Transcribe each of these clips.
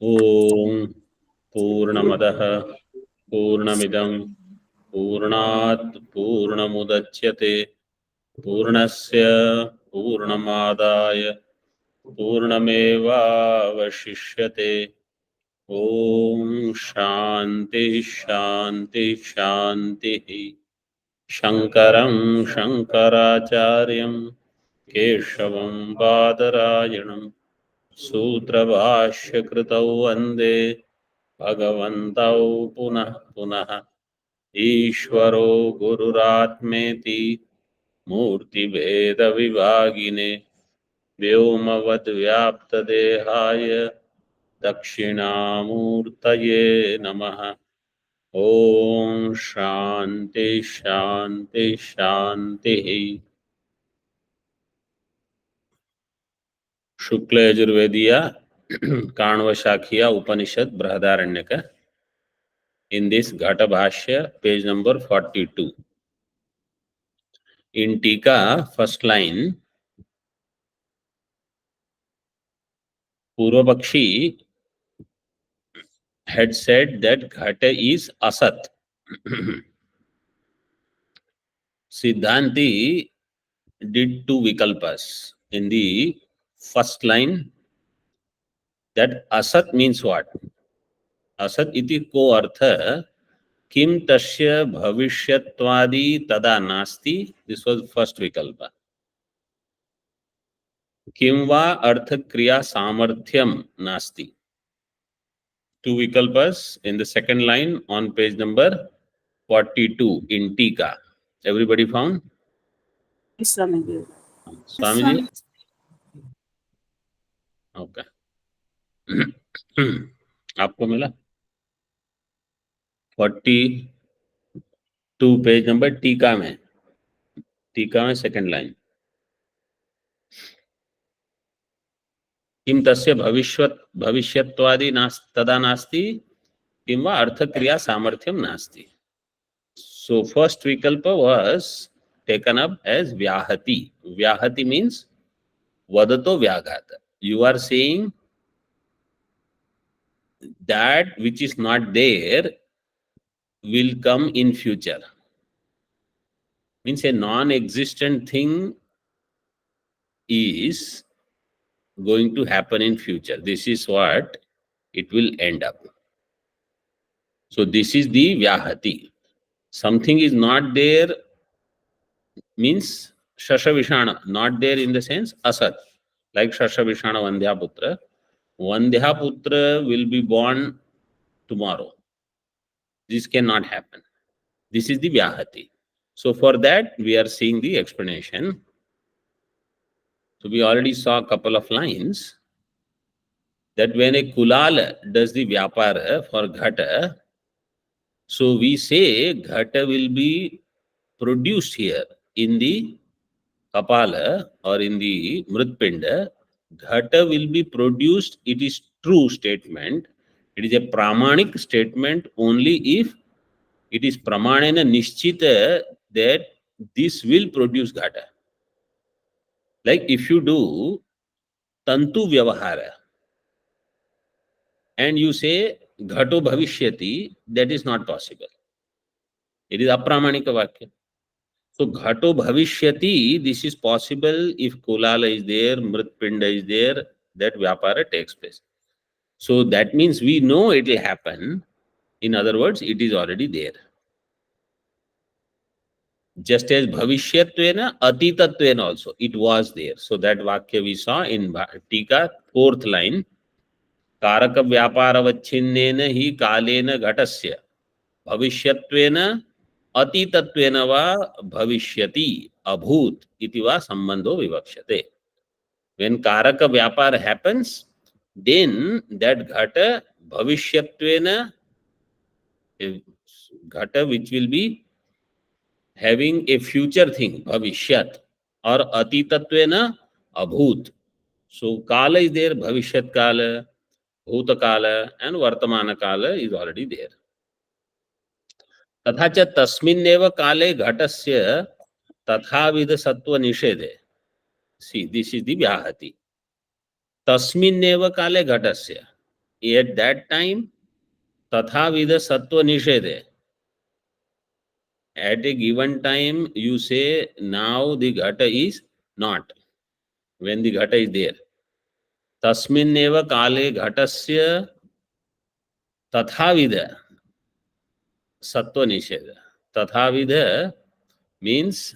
ओम पूर्णमदः पूर्णमिदं पूर्णात् पूर्णमुदच्यते पूर्णस्य पूर्णमादाय पूर्णमेवावशिष्यते। ओम शांति शांति शांति। शंकरं शंकराचार्यं केशवं बादरायणं सूत्रभाष्यकृतौ वन्दे भगवन्तौ पुनः पुनः। ईश्वरो गुरुरात्मेति मूर्तिभेदविभागिने व्योमवद्व्याप्तदेहाय दक्षिणामूर्तये नमः। ओम शांति शांति शांति। शुक्ल यजुर्वेदीय काण्वशाखीय उपनिषद Brihadaranyaka in this Ghata Bhashya, page number 42. In Tika, first line, Purvapakshi had said that Ghata is Asat. Siddhanti did two Vikalpas. In the first line, that Asat means what? Asat iti ko artha किम तस्य भविष्यत्वादि तदा नास्ति. This was first विकल्प. किम वा अर्थ क्रिया सामर्थ्यम नास्ति. Two vikalpas in the second line on page number 42 in Tika. Everybody found? Yes, Swamiji. Swamiji? Okay. आपको मिला 42 page number टीका में सेकंड लाइन. किम तस्य भविष्यत्वादि तदा नास्ति किम वा अर्थक्रिया सामर्थ्यम नास्ति. So first vikalpa was taken up as vyahati. Vyahati means vadato vyaghata. You are saying that which is not there will come in future. Means a non-existent thing is going to happen in future. This is what it will end up. So this is the vyahati. Something is not there means Shashavishana, not there in the sense Asat, like Shashavishana Vandhyaputra. Vandhyaputra will be born tomorrow. This cannot happen. This is the vyahati. So for that we are seeing the explanation. So we already saw a couple of lines that when a kulala does the vyapara for ghata, so we say ghata will be produced here in the kapala or in the mritpinda. Ghata will be produced. It is true statement. It is a pramanik statement only if it is pramanena nishchita that this will produce ghata. Like if you do tantu vyavahara and you say ghato bhavishyati, that is not possible. It is apramanika vakya. So ghato bhavishyati, this is possible if kulala is there, mritpinda is there, that vyapara takes place. So that means we know it will happen. In other words, it is already there. Just as bhavishyattvena, atitattvena also, it was there. So that vakya we saw in Tika, fourth line. कारक व्यापारवच्छिन्नेन हि कालेन घटस्य भविष्यत्वेन अतीतत्वेन वा भविष्यति अभूत इति वा संबंधो विवक्ष्यते. When कारक व्यापार happens, then that ghata bhavishyattvena, ghata which will be having a future thing, bhavishyat, or atitattvena abhut. So kala is there, bhavishyat kala, भूतकाल and वर्तमान काल is already there. तथा च तस्मिन्नेव काले घटस्य तथाविध सत्व निषेधे. See, this is the vyahati. तस्मिन्नेव काले घटस्य. at that time, tathavida sattva nishede. At a given time, you say now the ghata is not. When the ghata is there, tasminneva kale ghatasya tathavida sattva nisheda. Tathavida means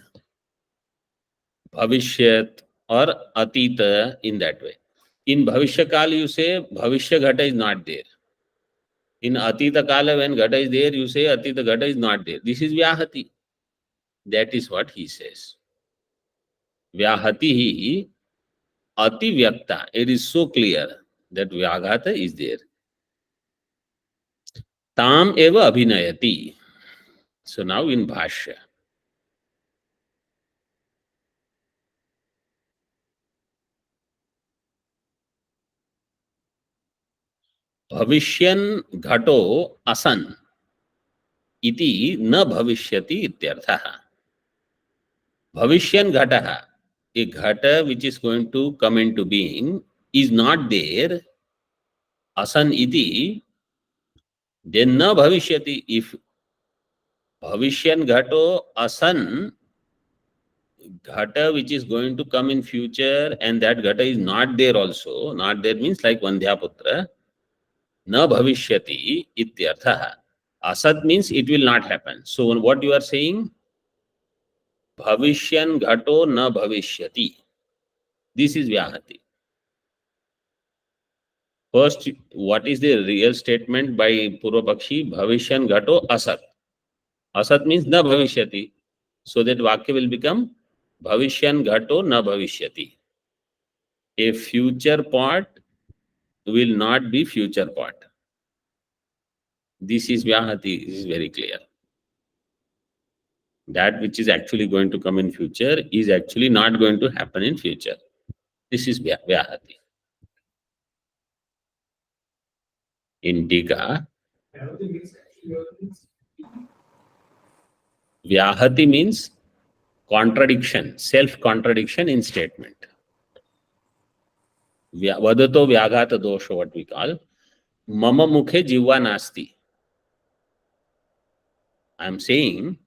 bhavishyat or atita in that way. In bhavishya kala, you say bhavishya ghata is not there. In atita kala, when ghata is there, you say atita ghata is not there. This is vyahati. That is what he says. Vyahati hi ati vyakta. It is so clear that vyaghata is there. Tam eva abhinayati. So now in bhashya. Bhavishyan ghato asan iti na bhavishyati ityartha. Bhavishyan ghataha, a ghata which is going to come into being, is not there. Asan iti, then na bhavishyati. If bhavishyan ghato asan, ghata which is going to come in future, and that ghata is not there also. Not there means like Vandhyaputra. Na bhavishyati ityartha. Asat means it will not happen. So what you are saying? Bhavishyan ghato na bhavishyati. This is vyahati. First, what is the real statement by Purvapakshi? Bhavishyan ghato asat. Asat means na bhavishyati. So that vakya will become Bhavishyan ghato na bhavishyati. A future part will not be future part. This is vyahati. This is very clear. That which is actually going to come in future is actually not going to happen in future. This is vyahati. In Tika, vyahati means contradiction, self-contradiction in statement. Vadato vyaghata dosha, what we call. Mama mukhe jivva nasti. I am saying,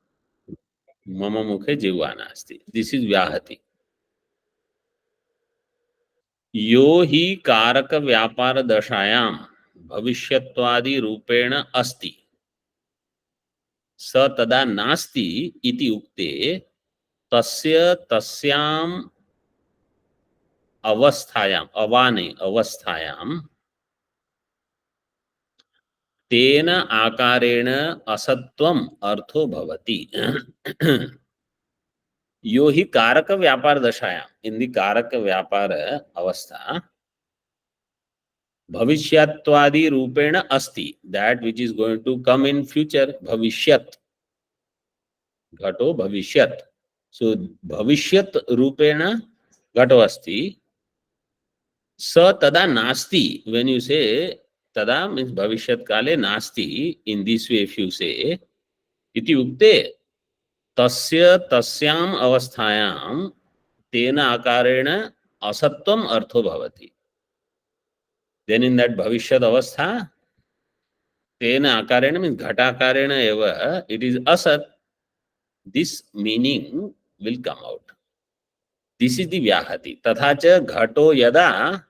mama mukhe jivva nasti. This is vyahati. यो ही कारक व्यापार दशायाम भविष्यत्वादि रूपेण अस्ति स तदा नास्ति इति उक्ते तस्य तस्याम अवस्थायाम अवाने अवस्थायाम तेन आकारेण असत्वम अर्थो भवति. यो ही कारक व्यापार दशायाम, इन दी कारक व्यापार अवस्था, भविष्यत्वादि रूपेण अस्ति, that which is going to come in future, भविष्यत, घटो भविष्यत. So भविष्यत रूपेण घटो अस्ति. स तदा नास्ति. When you say tada means भविष्यत काले नास्ति. In this way if you say इति उक्ते तस्य तस्याम अवस्थायाम तेन आकारेण असत्वम अर्थो भवति. Then in that bhavishyat avastha, tena akarena means ghatakarena eva, it is asat. This meaning will come out. This is the vyahati. Tathacha ghato yada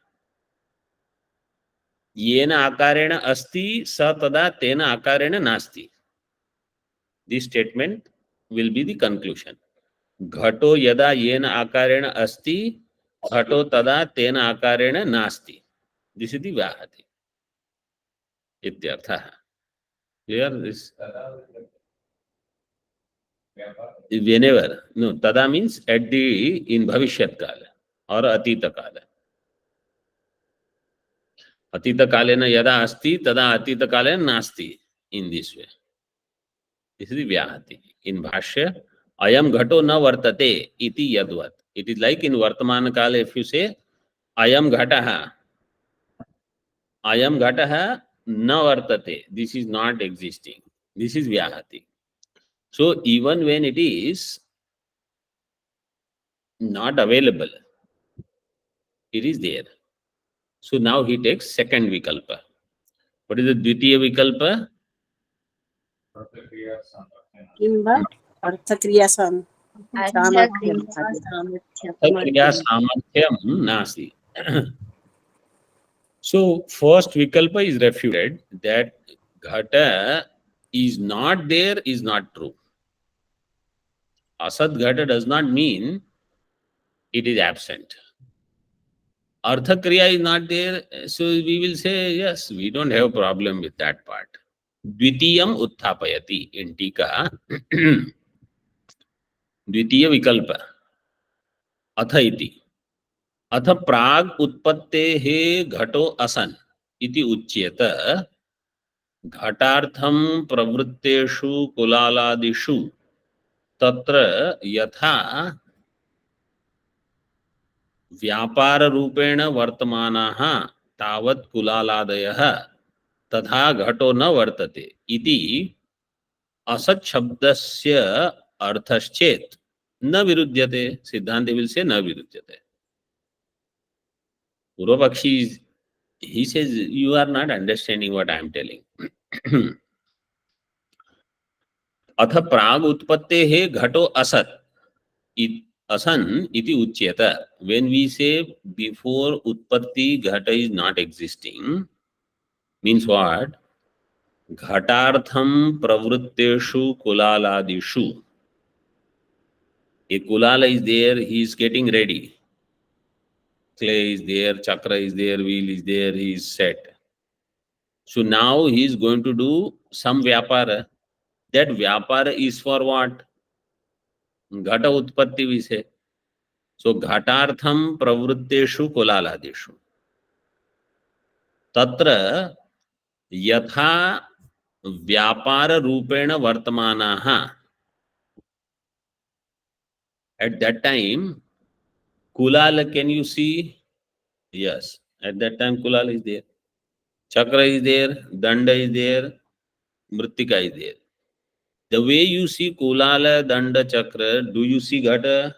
yena akarena asti sa tada tena akarena nasti. This statement will be the conclusion. Ghato yada yena akarena asti, ghato tada tena akarena nasti. This is the vyahati. Ityartha. Clear this? Whenever, no, tada means at the, in bhavishyat kala or atita kala. Atita kalena yada asti, tada atita kalena nasti. In this way. This is the vyahati. In bhashya, ayam ghato na vartate iti yadvat. It is like in vartamana kala if you say, ayam ghataha na vartate. This is not existing. This is vyahati. So even when it is not available, it is there. So now he takes second vikalpa. What is the Dvitiya Vikalpa? किं वा अर्थक्रिया सामर्थ्यं Kriya Samarthyam Nasti. So, first Vikalpa is refuted that Ghata is not there is not true. Asat Ghata does not mean it is absent. Artha Kriya is not there, so we will say, yes, we don't have a problem with that part. Dvitiyam Uthapayati in Tika. द्वितीय विकल्प अथ इति अथ प्राग उत्पत्तेः घटो असन इति उच्येत घटार्थं प्रवृत्तेषु कुलालादिषु तत्र यथा व्यापार रूपेण वर्तमानाः तावत् कुलालादयः तथा घटो न वर्तते इति असत् शब्दस्य अर्थश्चेत् न विरुध्यते. सिद्धांत will say न विरुध्यते. Purvapakshi, he says, you are not understanding what I am telling. अथ प्राग उत्पत्तेः घटो असत् asan iti uchyata. When we say before utpatti ghata is not existing, means what? Ghatartham pravrutteshu kulaladishu. A kulala is there, he is getting ready. Clay is there, chakra is there, wheel is there, he is set. So now he is going to do some vyapara. That vyapara is for what? Ghata utpatti we say. So ghatartham pravrutteshu kulaladishu. Tatra yatha vyapara rupena vartamanaha. At that time, kulala can you see? Yes. At that time, kulala is there. Chakra is there, danda is there, mrittika is there. The way you see kulala, danda, chakra, do you see ghata?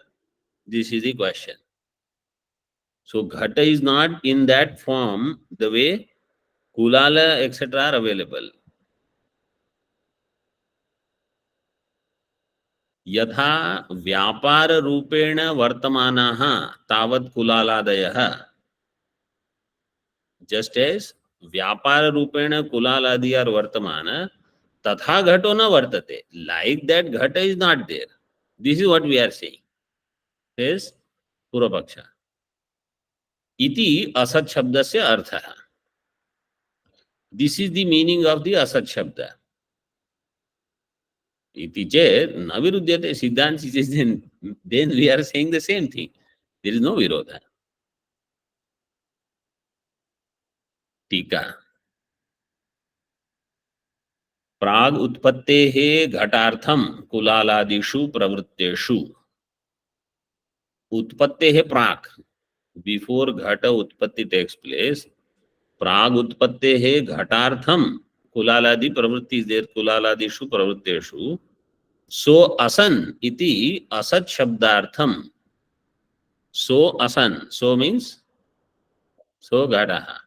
This is the question. So ghata is not in that form the way kulala etc. are available. यथा व्यापार रूपेण वर्तमानाः तावत् कुलालादयः. Just as व्यापार रूपेण कुलालादि are वर्तमान तथा घटो न वर्तते. Like that घट is not there. This is what we are saying. Says पूर्वपक्ष. इति असत् शब्दस्य अर्थः. This is the meaning of the asat shabda. Iti chet na virudyate. Siddhant says then we are saying the same thing. There is no virodha. Tika. Prague उत्पत्तेः घटार्थम कुलालादिषु प्रवृत्तेषु. उत्पत्तेः Praak. Before घट उत्पत्ति takes place, प्राग उत्पत्तेः घटार्थम कुलालादि प्रवृत्ति is there. कुलालादिषु प्रवृत्तेषु. So asan iti asat shabdartham. So asan. So means so ghataha.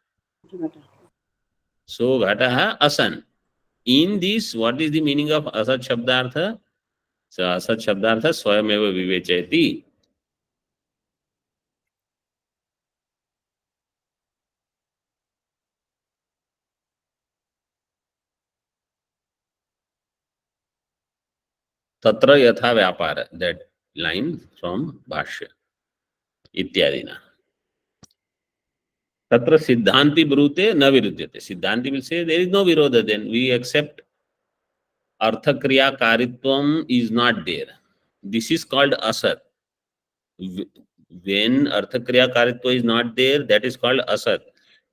So ghataha asan. In this, what is the meaning of asat shabdartha? So asat shabdartha swayameva vivechayati. Tatra yatha vyapara. That line from Bhashya. Ityadina. Tatra siddhanti brute na virudyate. Siddhanti will say there is no virodha, then we accept artha kriya karitvam is not there. This is called asat. When artha kriya karitva is not there, that is called asat.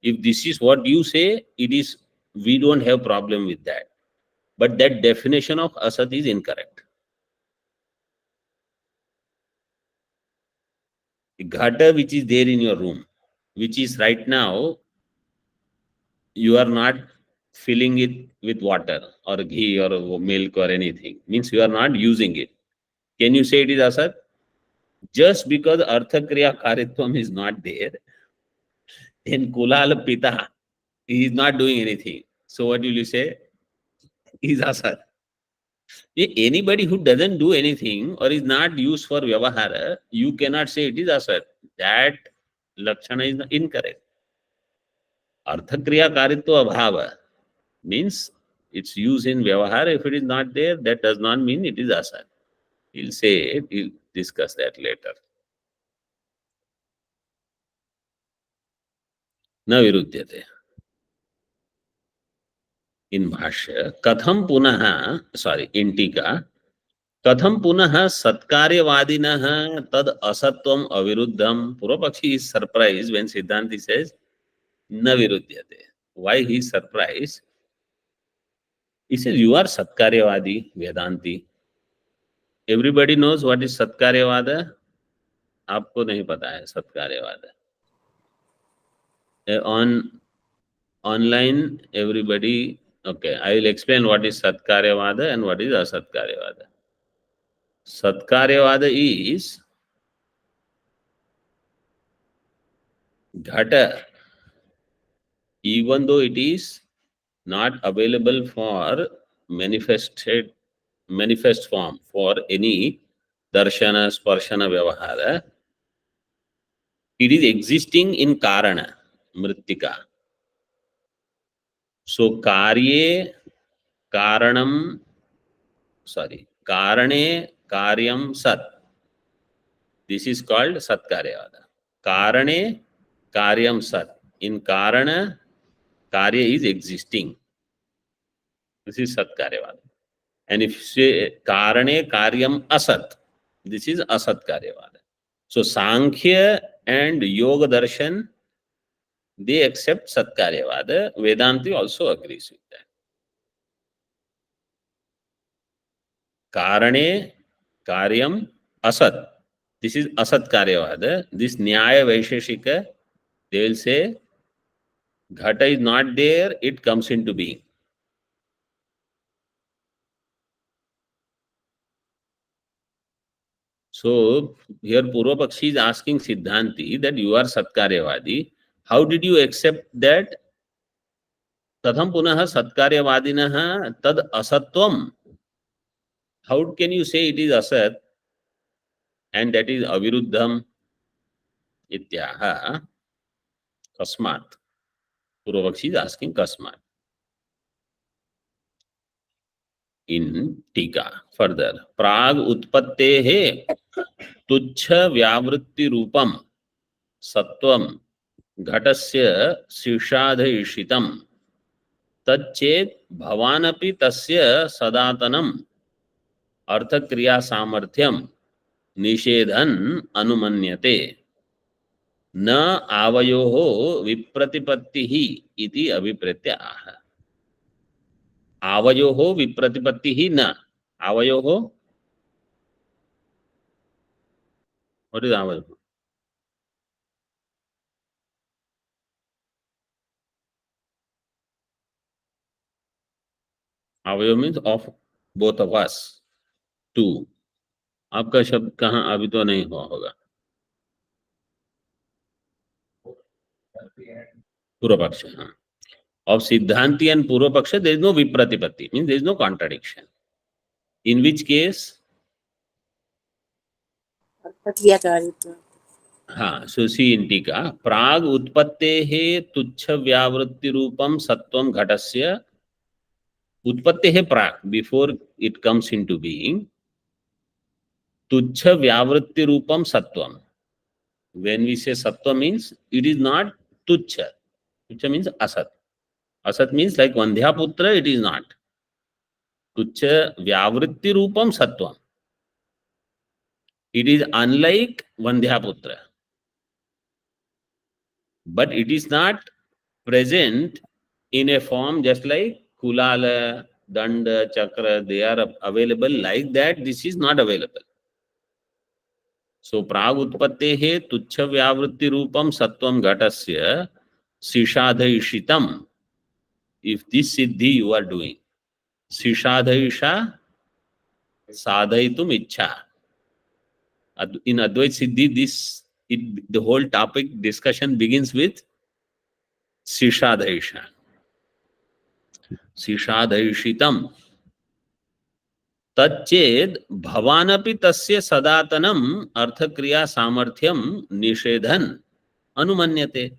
If this is what you say, it is, we don't have problem with that. But that definition of asat is incorrect. The ghata which is there in your room, which is right now, you are not filling it with water or ghee or milk or anything. Means you are not using it. Can you say it is asat? Just because artha kriya karitvam is not there, then kulala pita, he is not doing anything. So what will you say? Is asat. Anybody who doesn't do anything or is not used for vyavahara, you cannot say it is asat. That lakshana is incorrect. Arthakriya karitva abhava means its use in vyavahara. If it is not there, that does not mean it is asat. He'll say it, he'll discuss that later. न विरुध्यते. In bhashya, katham punaha, sorry, in tika, katham punaha satkaryavadinah tad asatvam aviruddham. Purvapakshi is surprised when Siddhanti says na virudyate. Why he is surprised? He says, you are Satkaryavadi, Vedanti. Everybody knows what is Satkaryavada. आपको नहीं पता है Satkaryavada. On online, everybody, okay, I will explain what is Satkaryavada and what is Asatkaryavada. Satkaryavada is Ghata, even though it is not available for manifest form for any darshana, sparshana, vyavahara, it is existing in karana, mrittika. So karye karanam, sorry, karane karyam sat. This is called Satkaryavada. Karane karyam sat. In karana, karya is existing. This is Satkaryavada. And if you say karane karyam asat, this is Asatkaryavada. So Sankhya and Yoga Darshan, they accept Satkaryavada. Vedanti also agrees with that. Karane karyam asat. This is Asatkaryavada. This Nyaya Vaisheshika, they will say Ghata is not there, it comes into being. So here Purvapakshi is asking Siddhanti that you are Satkaryavadi. How did you accept that? Tatham punaha Satkaryavadinaha tad asatvam. How can you say it is asat and that is aviruddham? Ityaha kasmat. Purvapakshi is asking kasmat. In Tika, further, prag utpattehe tuchha vyavritti rupam sattvam ghatasya shishadhishitam तच्चेत भवानपि तस्य सदातनम अर्थक्रिया सामर्थ्यम निषेधन अनुमन्यते न आवयोः विप्रतिपत्तिः इति अभिप्रेत्य आह. आवयोः विप्रतिपत्तिः न. आवयोः, what is आवयोः? आवयोः means of both of us. Two. आपका शब्द कहाँ अभी तो नहीं हुआ होगा. पूर्वपक्ष, हाँ. Of Siddhanti and Purvapaksha, there is no Vipratipatti, means there is no contradiction. In which case, अर्थक्रियाकारित्व. हाँ, so see in Tika, Prag Utpattehe Tuchha Vyavritti Rupam Sattvam Ghatasya. Utpattehe Prag, before it comes into being. Tuchha Vyavritti Rupam Sattvam. When we say Sattva means, it is not Tuchha. Tuchha means Asat. Asat means like Vandhyaputra, it is not. Tuchha Vyavritti Rupam Sattvam. It is unlike Vandhyaputra. But it is not present in a form just like Kulala, Danda, Chakra, they are available like that. This is not available. So, Prag Utpattehe Tuchha Vyavritti Rupam Sattvam Ghatasya Sishadhaishitam. If this siddhi you are doing, Sishadhaisha Sadhaitum Ichha. In Advait Siddhi, the whole topic discussion begins with Sishadhaisha. शिशाधैषितम तच्चेद भवानपि तस्य सदातनम अर्थक्रिया सामर्थ्यम निषेधन अनुमन्यते.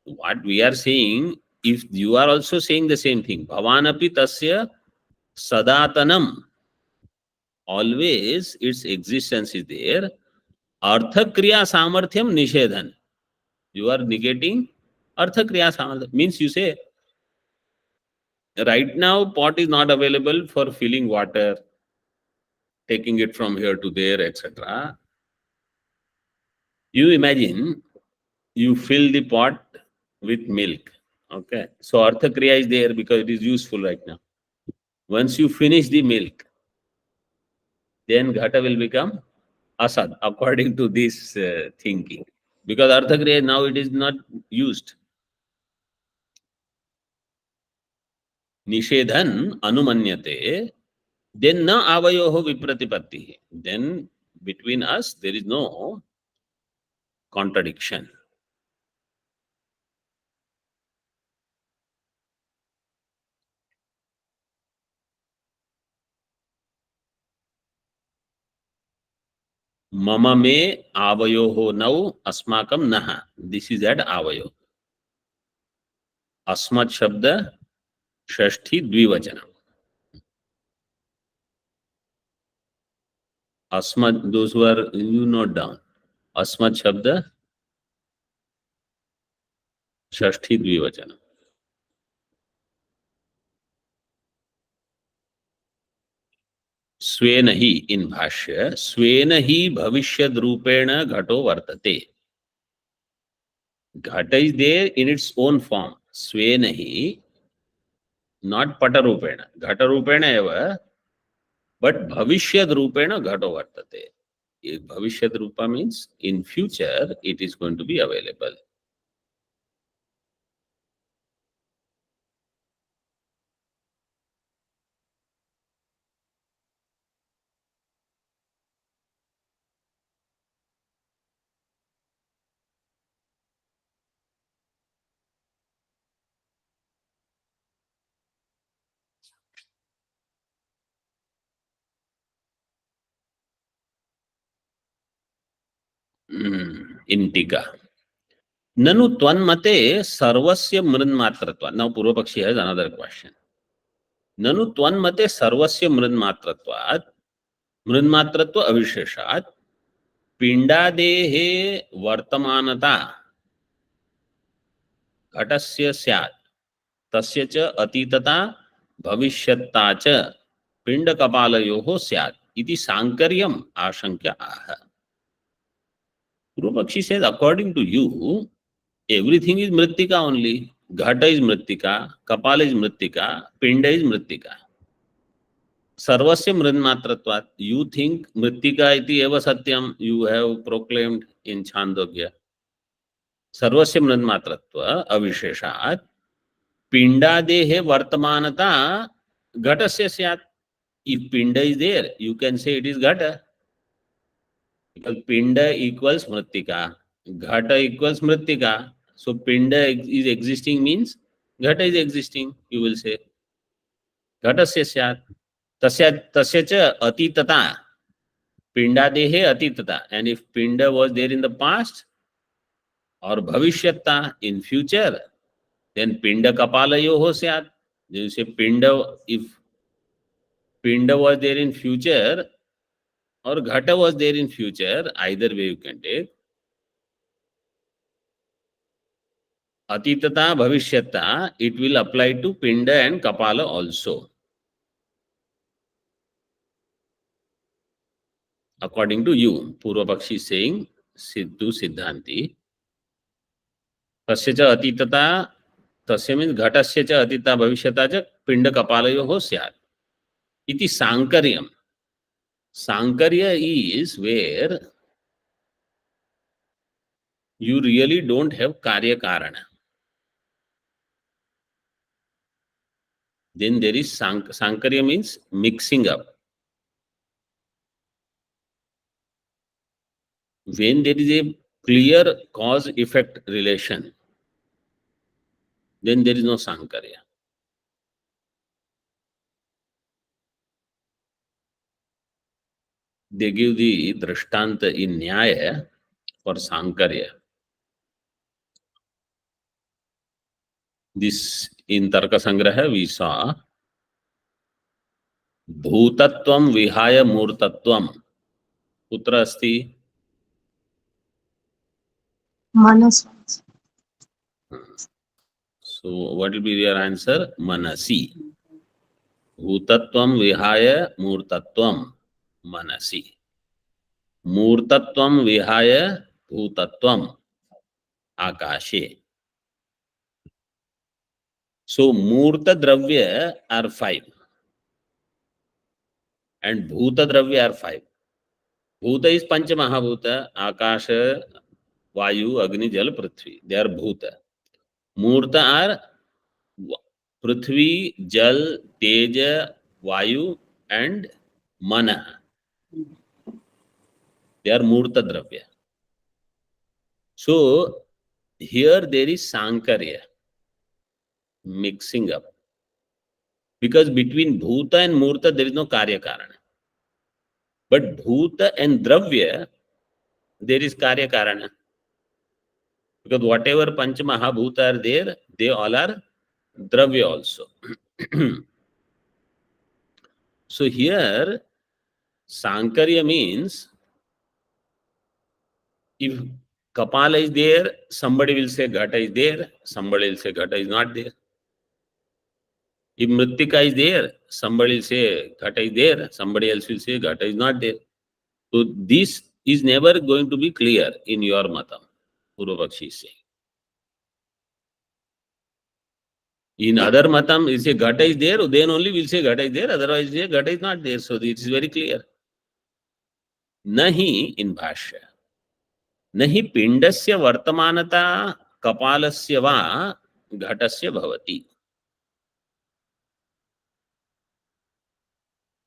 What we are saying, if you are also saying the same thing, bhavanapi tasya sadatanam, always its existence is there. Arthakriya samarthyam nishedhan. You are negating arthakriya samarthyam. Means you say, right now pot is not available for filling water, taking it from here to there, etc. You imagine you fill the pot with milk. Okay. So arthakriya is there because it is useful right now. Once you finish the milk, then ghata will become asad according to this thinking. Because arthakriya now it is not used. Nishedhan anumanyate, then na avayoho vipratipatti. Then between us there is no contradiction. Mama me avayoho nau asmakam naha. This is at avayo. Asmat shabda shashti dvivachana. Asmat, those who are, you note down. Asmat shabda shashti dvivachana. स्वेन ही इन भाष्य स्वेन ही भविष्यद रूपेण घटो वर्तते. Ghata is there in its own form. स्वेन ही, not pata रूपेण. घट रूपेण एव, बट भविष्यद रूपेण घटो वर्तते. भविष्यद रूपा means in future it is going to be available. In टीका ननु त्वन्मते सर्वस्य मृन्मात्रत्वात्. नाउ पूर्व पक्षी हैज अनदर क्वेश्चन. ननु त्वन्मते सर्वस्य मृन्मात्रत्वात्, मृन्मात्रत्व अविशेषात् पिंडादेहे वर्तमानता घटस्य स्यात् तस्य च अतीतता भविष्यत्ता च पिंडकपालयोः स्यात् इति सांकर्यम् आशंक्य आह. Purvapakshi says, according to you, everything is mrittika only. Ghata is mrittika, kapala is mrittika, pinda is mrittika. Sarvasya mritmatratvat. You think mrittika iti eva satyam, you have proclaimed in Chandogya. Sarvasya mritmatratva avisheshat pindadehe vartamanata ghatasya syat. If pinda is there, you can say it is ghata. Because pinda equals mrittika, ghata equals mrittika. So pinda is existing means ghata is existing, you will say. Ghatasya syat. Tasya cha atitata. Pindadehe atitata. And if pinda was there in the past or bhavishyata in future, then pinda kapalayoho syat. Then you say pinda, if pinda was there in future or ghata was there in future, either way you can take. Atitata bhavishyata, it will apply to pinda and kapala also. According to you, Purvapakshi is saying, Siddhu Siddhanti, tasya cha atitata, tasya means ghatasya cha atitata bhavishyata cha pinda kapalayoho syat. Iti sankaryam. Sankarya is where you really don't have karya karana. Then there is sankarya means mixing up. When there is a clear cause-effect relation, then there is no sankarya. they give the drishtanta in Nyaya for Sankarya. This in Tarka Sangraha we saw Bhutatvam Vihaya Murtatvam. Kutra asti? Manas. So what will be your answer? Manasi. Bhutatvam Vihaya Murtatvam. Manasi. Murtatvam Vihaya Bhutatvam. Akashe. So Murta Dravya are 5 and Bhuta Dravya are 5. Bhuta is Pancha Mahabhuta, Akasha, Vayu, Agni, Jal, Prithvi. They are Bhuta. Murta are Prithvi, Jal, Teja, Vayu and Mana. They are Murta Dravya. So here there is Sankarya, mixing up. Because between Bhuta and Murta there is no Karya Karana. But Bhuta and Dravya, there is Karya Karana. Because whatever Pancha Mahabhuta are there, they all are Dravya also. So here, Sankarya means if Kapala is there, somebody will say Ghata is there, somebody will say Ghata is not there. If Mritika is there, somebody will say Ghata is there, somebody else will say Ghata is not there. So this is never going to be clear in your matam, Purvapakshi is saying. In other matam, you say Ghata is there, then only we'll say Ghata is there, otherwise say Ghata is not there. So it is very clear. Nahi in Bhashya. Nahi pindasya vartamanata kapalasya va ghatasya bhavati.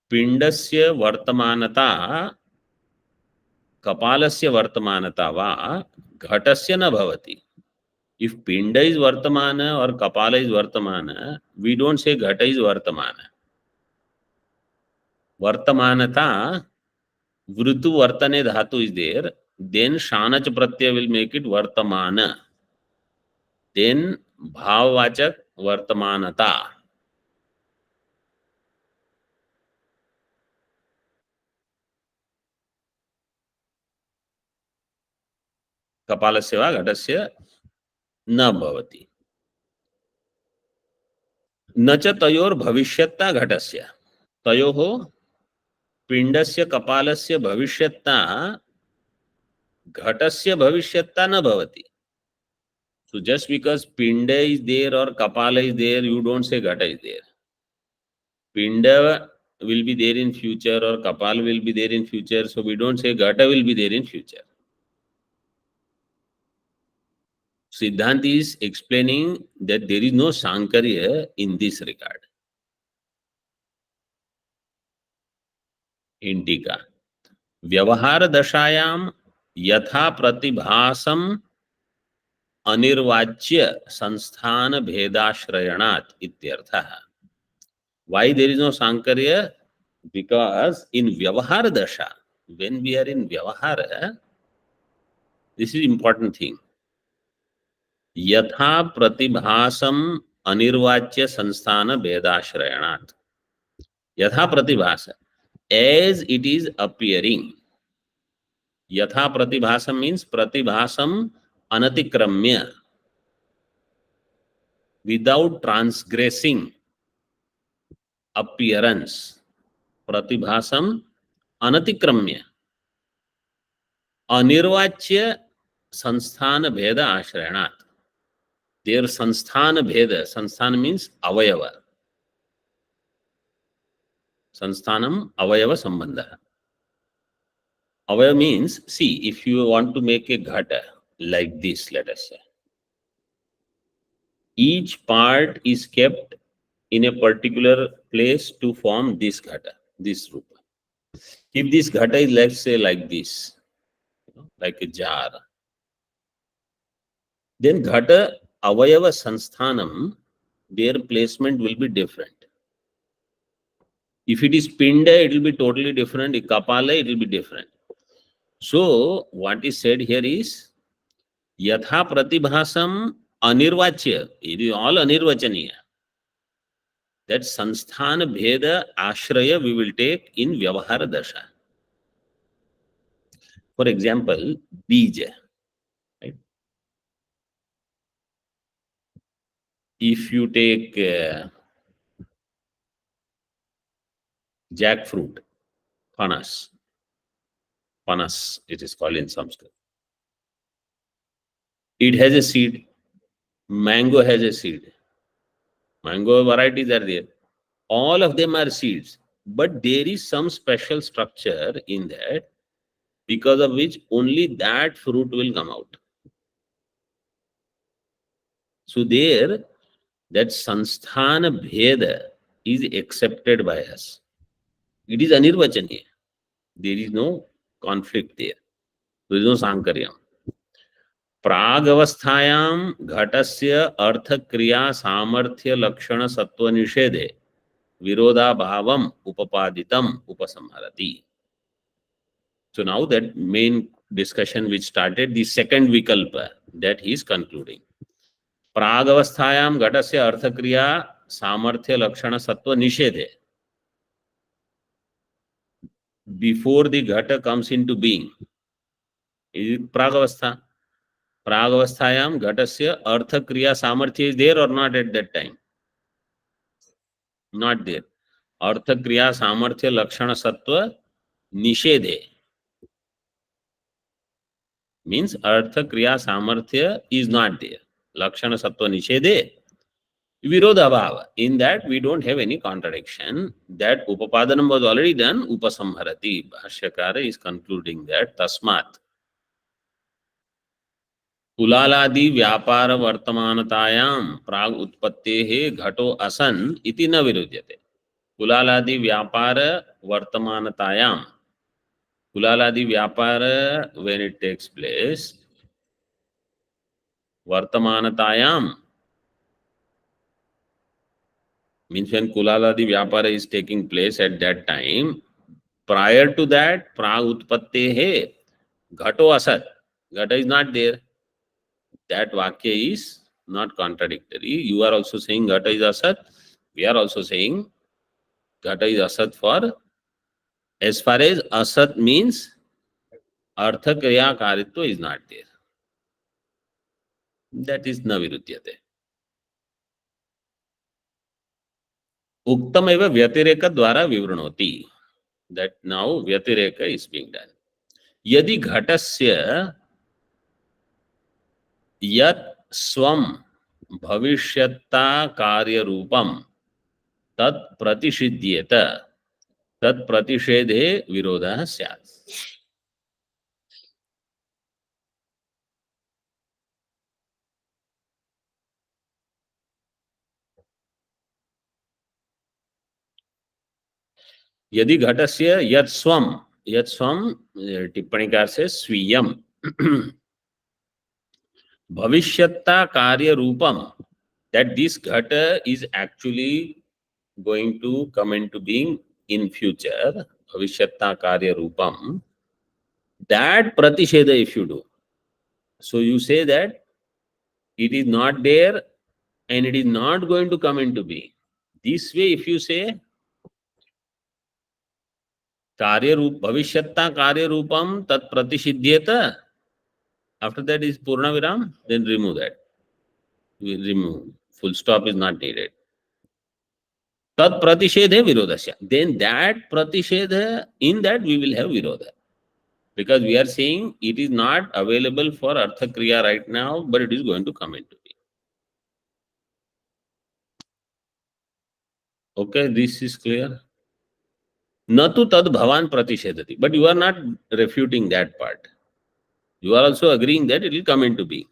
Pindasya vartamanata kapalasya vartamanata va ghatasya na bhavati. If pinda is vartamana or kapala is vartamana, we don't say ghata is vartamana. Vartamanata, vrutu vartane dhatu is there, then shanach pratyaya will make it vartamana. Then bhavvachak vartamanata. Kapalasya va ghatasya na bhavati. न च तयोर भविष्यत्ता घटस्य. तयोः पिंडस्य कपालस्य भविष्यत्ता घटस्य भविष्यत्ता न भवति. So just because pinda is there or kapala is there, you don't say ghata is there. Pinda will be there in future or kapala will be there in future, so we don't say ghata will be there in future. Siddhanta is explaining that there is no Sankarya in this regard. In Tika. व्यवहार दशायाम यथा प्रतिभासम अनिर्वाच्य संस्थान भेदाश्रयणात् इत्यर्थः. Why there is no Sankarya? Because in Vyavahara Dasha, when we are in Vyavahara, this is important thing. Yatha pratibhasam anirvachya sanstana vedashrayanath. Yatha pratibhasa. As it is appearing. Yatha pratibhasam means pratibhasam anatikramya. Without transgressing appearance. Pratibhasam anatikramya. Anirvachya sanstana bheda ashrayanat. Their sanstana bheda, sanstana means avayava. Sansthanam avayava sambandha. Avayava means, see, if you want to make a ghata like this, let us say, each part is kept in a particular place to form this ghata, this rupa. If this ghata is, let's say, like this, like a jar, then ghata avayava sansthanam, their placement will be different. If it is Pinda, it will be totally different. If Kapala, it will be different. So what is said here is Yatha Pratibhasam Anirvachya. It is all Anirvachaniya. That Sansthan Bheda Ashraya we will take in Vyavahara Dasha. For example, Bija. Right? If you take jackfruit, panas it is called in Sanskrit. It has a seed. Mango has a seed. Mango varieties are there. All of them are seeds. But there is some special structure in that because of which only that fruit will come out. So there, that Sanstana Bheda is accepted by us. It is Anirvachaniya. There is no conflict there. There is no Sankaryam. प्रागवस्थायां घटस्य अर्थक्रिया सामर्थ्य लक्षण सत्व निषेधे विरोधाभावम उपपादितम उपसंहरति. So now that main discussion which started, the second vikalpa that he is concluding. प्रागवस्थायां घटस्य अर्थक्रिया सामर्थ्य लक्षण सत्व निषेधे. Before the ghata comes into being, is pragavastha. Pragavasthayam ghatasya artha kriya samarthya is there or not at that time? Not there. Artha kriya samarthya lakshana sattva nishedhe. Means artha kriya samarthya is not there. Lakshana sattva nishedhe. Virodha bhava. In that we don't have any contradiction. That upapadanam was already done. Upasamharati. Bhashyakara is concluding that tasmat. कुलालादि व्यापार वर्तमानतायां प्राग उत्पत्तेः घटो असन इति न विरुध्यते. कुलालादि व्यापार वर्तमानतायां, कुलालादि व्यापार when it takes place, वर्तमानतायां means when kulaladi vyapara is taking place at that time. Prior to that, prag utpattehe ghato asat. Ghata is not there. That vakya is not contradictory. You are also saying ghata is asat. We are also saying ghata is asat for as far as asat means artha kriya karitva is not there. That is na virudyate. Uktam eva vyatireka dwara vivranoti. That now vyatireka is being done. Yadi ghatasya yat swam bhavishyata karya rupam tat pratishidyeta tat pratishedhe virodha syat. यदि घटस्य यत् स्वम टिप्पणीकार से स्वीयम भविष्यत्ता कार्य रूपम, that this ghata is actually going to come into being in future, bhavishyatta karya rupam, that pratisheda if you do. So you say that it is not there and it is not going to come into being. This way if you say कार्य रूप भविष्यत्ता कार्य रूपम तत् प्रतिषिध्येत, after that is purna viram, then remove that. We remove. Full stop is not needed. Tat pratishedhe virodasya. Then that pratishedha, in that we will have virodha. Because we are saying it is not available for artha kriya right now, but it is going to come into being. Okay, this is clear. Natu tad bhavan pratishedati. But you are not refuting that part. You are also agreeing that it will come into being.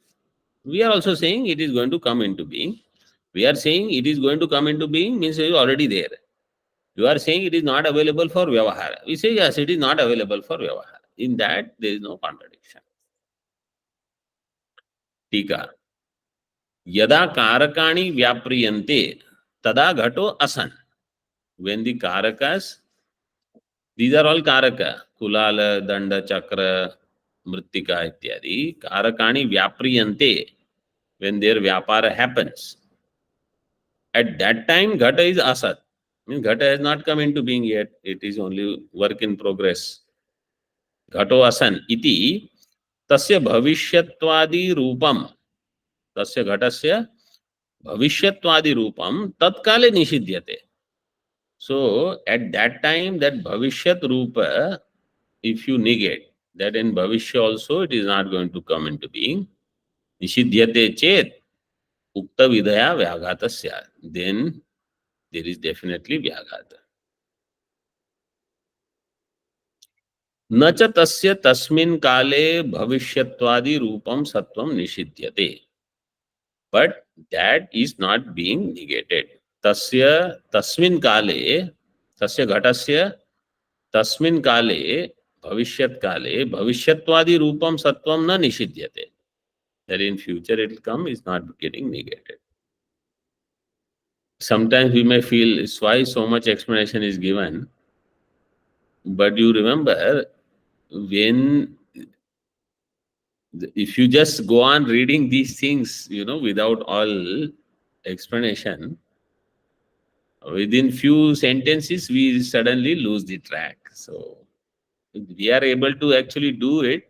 We are also saying it is going to come into being. We are saying it is going to come into being means it is already there. You are saying it is not available for vyavahara. We say yes, it is not available for vyavahara. In that there is no contradiction. Tika. Yada karakani vyapriyante tada ghato asan. when the karakas, these are all karaka, kulala, danda, chakra, mrittika ityadi, karakani vyapriyante, when their vyapara happens. At that time, ghata is asat. Means ghata has not come into being yet. It is only work in progress. Ghato asan iti tasya bhavishyatwadi rupam. Tasya ghatasya bhavishyatwadi rupam tatkale nishidyate. So at that time, that bhavishyat rupa, if you negate, that in bhavishya also it is not going to come into being. Nishidyate chet ukta vidaya vyaghatasya. Then there is definitely vyaghata. न च तस्य तस्मिन् काले भविष्यत्वादि रूपम सत्वम निषिध्यते. But that is not being negated. Tasya tasmin kale, tasya ghatasya tasmin kale, bhavishyat kale, bhavishyatwadi rupam sattvam na nishidyate. That in future it will come is not getting negated. Sometimes we may feel it's why so much explanation is given, but you remember when if you just go on reading these things, without all explanation, within few sentences, we suddenly lose the track. So we are able to actually do it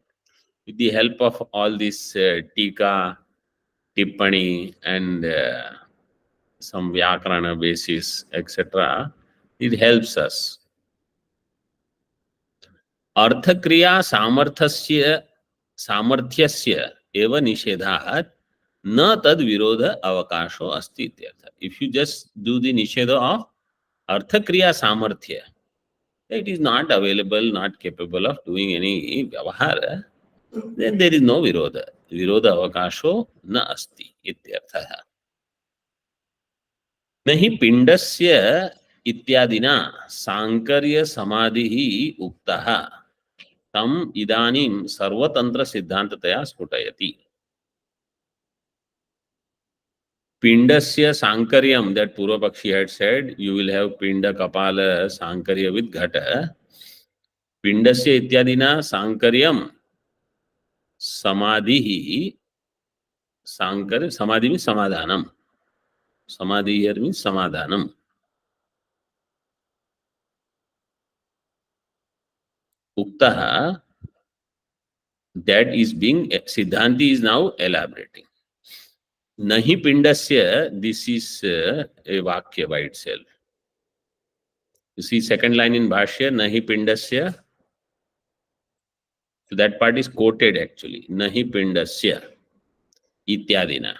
with the help of all this tika, tippani, and some vyakarana basis, etc. It helps us. अर्थक्रिया सामर्थ्यस्य सामर्थ्यस्य एव निषेधात् न तद विरोध अवकाशो अस्ति इत्यर्थ. If you just do the nishedha of अर्थक्रिया सामर्थ्य, it is not available, not capable of doing any vyavahara, then there is no virodha. Virodha avakasho na asti ityartha. नहि पिंडस्य इत्यादिना सांकर्य समाधि उक्तः तम इदानीं सर्वतंत्र सिद्धांततया स्फुटयति. Pindasya Sankaryam, that Purvapakshi had said, you will have Pinda Kapala Sankarya with Ghata. Pindasya Ityadina Sankaryam Samadhi. Sankar, Samadhi means Samadhanam. Samadhi here means Samadhanam. Uktaha, that is being, Siddhanti is now elaborating. Nahi Pindasya, this is a Vakya by itself. You see second line in Bhashya, Nahi Pindasya. So that part is quoted actually. Nahi Pindasya Ityadina.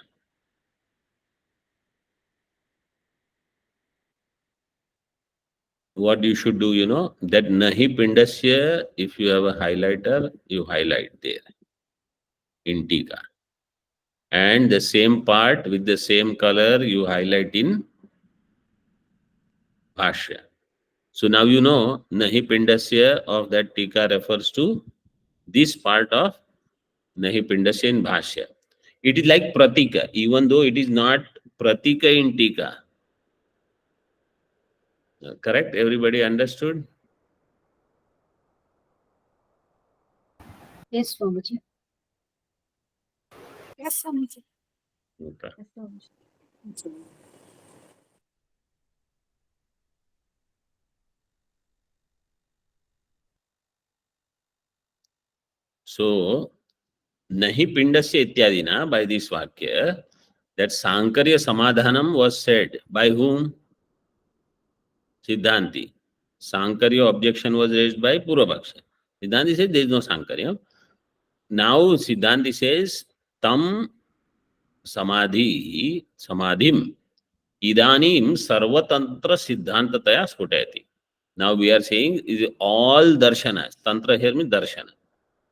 What you should do, that Nahi Pindasya, if you have a highlighter, you highlight there in Tika. And the same part with the same color, you highlight in Bhashya. So now you know Nahi Pindasya of that Tika refers to this part of Nahi Pindasya in Bhashya. It is like Pratika, even though it is not Pratika in Tika. Correct? Everybody understood? Yes, Swamiji. Yes, Swamiji. Okay. Yes, Swamiji. So, Nahi Pindasya Ityadina, by this Vakya, that Sankarya Samadhanam was said by whom? Siddhanti. Sankarya objection was raised by Purvapakshi. Siddhanti says there is no Sankarya. Now Siddhanti says Tam Samadhim Idanim Sarvatantra Siddhantataya Sputayati. Now we are saying is all darshanas. Tantra here means darshana.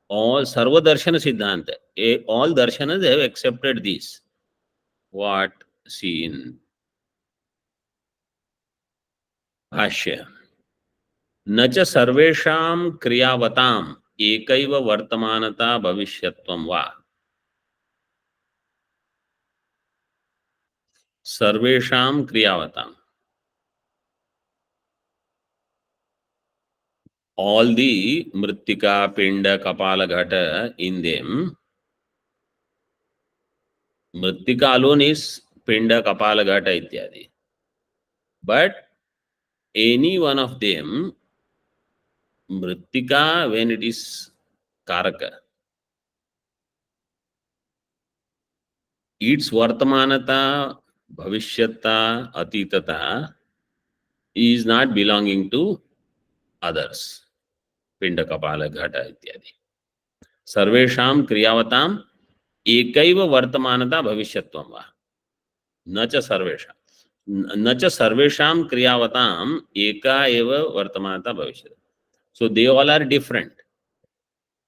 All Sarva Darshana Siddhanta. All darshanas have accepted this. What? See in Bhashya. न च सर्वेषां क्रियावताम् एकैव वर्तमानता भविष्यत्वं वा. सर्वेषां क्रियावताम्. all the mrittika, pinda, kapala, ghata in them. Mrittika alone is pinda, kapala, ghata ityadi. But any one of them, mrittika, when it is karaka, its vartamanata, bhavishyata, atitata is not belonging to others. Pinda, kapala, ghata ityadi. Sarvesham kriyavatam एकैव वर्तमानता भविष्यत्वं वा न च सर्वेषां क्रियावताम् एका एव वर्तमानता भविष्यति. So they all are different.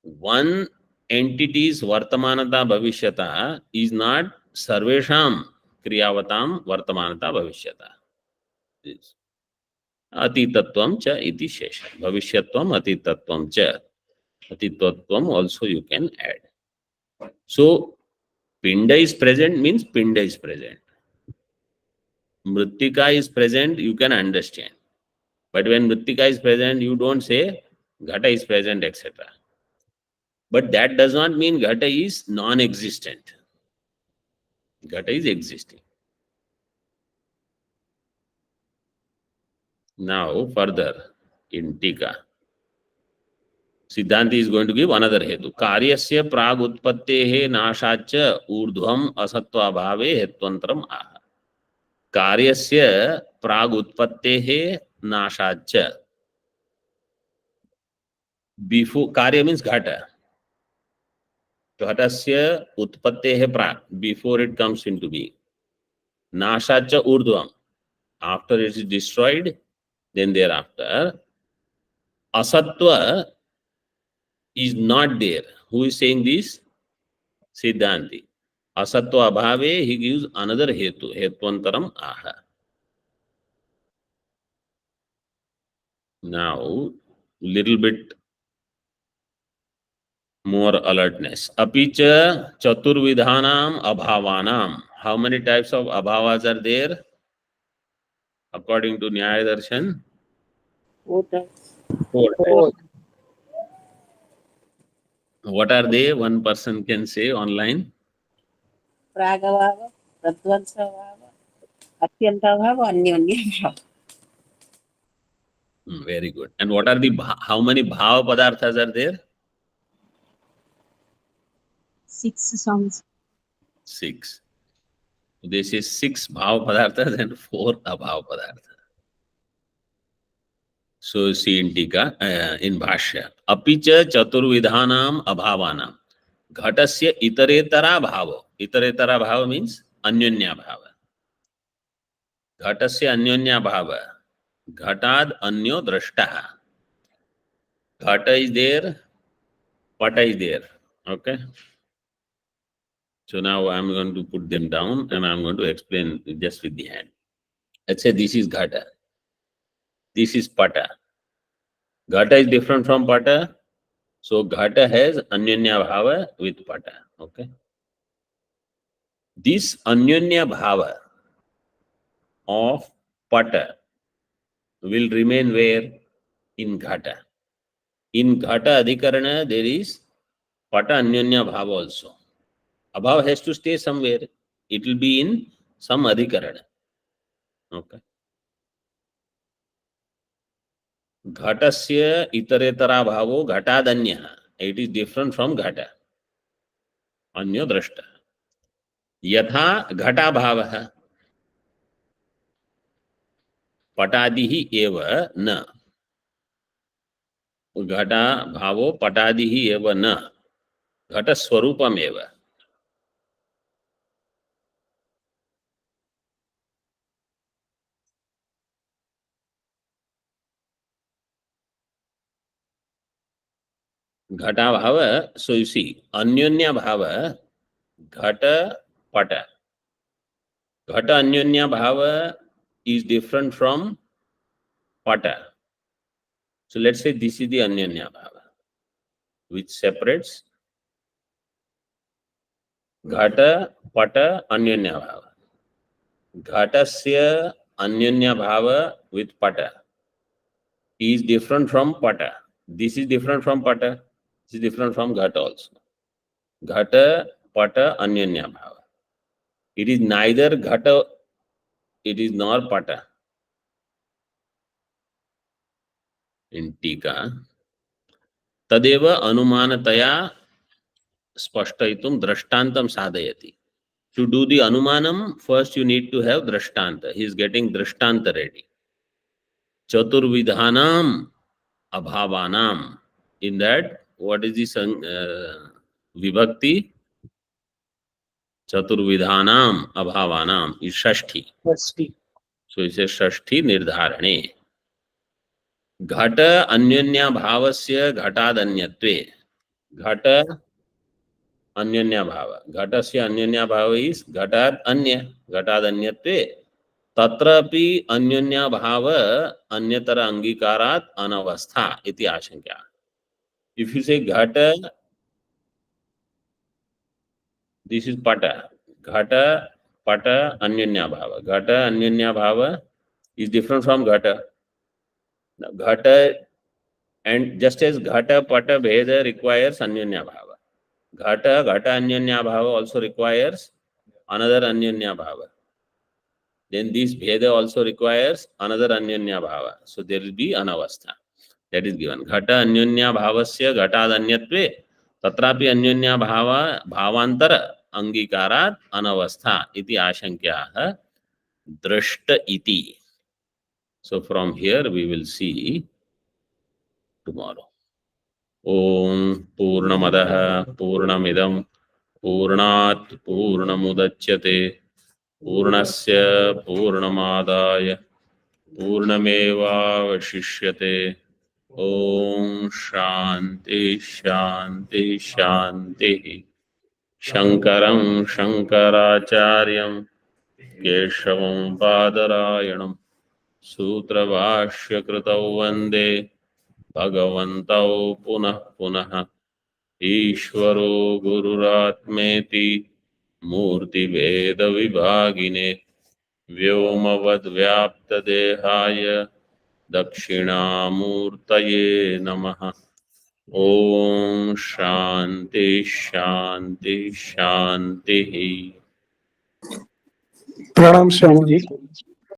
One entity's vartamanata bhavishyata is not sarvesham kriyavatam vartamanata bhavishyata. Atitatvam cha iti shesha. Bhavishyatvam atitatvam cha. Atitatvam also you can add. So Pinda is present means Pinda is present. Mrittika is present, you can understand. But when Mrittika is present, you don't say Ghata is present, etc. But that does not mean Ghata is non-existent. Ghata is existing. Now, further, in Tika, Siddhanti is going to give another hetu. Karyasya prag utpattehe nashacha urdhvam asatva bhave hetvantram aha. Karyasya prag utpattehe nashacha. Before, karya means ghata. Ghatasya utpattehe prag, before it comes into being. Nashacha urdhvam, after it is destroyed, then thereafter. Asatva is not there. Who is saying this? Siddhanti. Asatva abhave, he gives another hetu. Hetvantaram aha. Now, little bit more alertness. Apicha chaturvidhanam abhavanam. How many types of abhavas are there? According to Nyaya Darshan? 4 types. 4 types. What are they? One person can say online. Pragavava, Pradvansavava, Atyantavava, Anyonyavava. Very good. And what are the, how many bhava padarthas are there? 6 songs. 6. This is 6 bhava padarthas and 4 abhava padarthas. So see in Tika, in Bhashya. Apicha chaturvidhanam abhavanam. Ghatasya itaretara bhava. Itaretara bhava means anyonya bhava. Ghatasya anyonya bhava. Ghatad anyo drashtaha. Ghata is there, pata is there. Okay. So now I'm going to put them down and I'm going to explain just with the hand. Let's say this is Ghata. This is Pata. Ghata is different from Pata. So Ghata has Anyonya Bhava with Pata. Okay. This Anyonya Bhava of Pata will remain where? In Ghata. In Ghata Adhikarana there is Pata Anyonya Bhava also. Abhava has to stay somewhere. It will be in some Adhikarana. Okay. Ghatasya itaretara bhavo ghatadanyah. It is different from ghata. Anyo drashta. Yatha ghata bhavah. Patadihi eva na. Ghata bhavo patadihi eva na. Ghata swarupam eva. Ghata bhava, so you see, anyonya bhava, ghata pata. Ghata anyonya bhava is different from pata. So let's say this is the anyonya bhava, which separates Ghata pata anyonya bhava. Ghatasya anyonya bhava with pata is different from pata. This is different from pata. This is different from ghata also. Ghata, pata, anyanya bhava. It is neither ghata, it is nor pata. In tika, तदेव अनुमानतया स्पष्टयितुं दृष्टान्तं साधयति. To do the anumanam, first you need to have drishtanta. He is getting drishtanta ready. Chaturvidhanam abhavanam. In that, what is the vibhakti? Chaturvidhanam abhavanam is shashti. So it says shashti nirdharane. Ghata anyanya bhavasya ghatadanyatve. Ghata anyanya bhava. Ghatasya anyanya bhava is ghatad anya. Ghatadanyatve. तत्रापि अन्योन्या भाव अन्यतर अंगीकारात अनवस्था इति आशंका. If you say ghata, this is pata. Ghata, pata, anyonya bhava. Ghata, anyonya bhava is different from ghata. Now, ghata, and just as ghata, pata, bheda requires anyonya bhava. Ghata, ghata, anyonya bhava also requires another anyonya bhava. Then this bheda also requires another anyanya bhava. So there will be anavastha. That is given. Ghata anyonya bhavasya ghatad anyatve tatrapi anyonya bhava bhavantara angikarat anavastha iti ashankyaha drashta iti. So from here we will see tomorrow. Om Purnamadaha Purnamidam Purnat Purnamudachyate Purnasya Purnamadaya पूर्णमेवावशिष्यते. ओम शांति शांति शांति. शंकरं शंकराचार्यं केशवं बादरायणं सूत्रभाष्यकृतौ वन्दे भगवन्तौ पुनः पुनः. ईश्वरो गुरुरात्मेति मूर्तिभेदविभागिने व्योमवद्व्याप्तदेहाय दक्षिणामूर्तये नमः. ओम शांति शांति शांति. प्रणाम श्याम जी.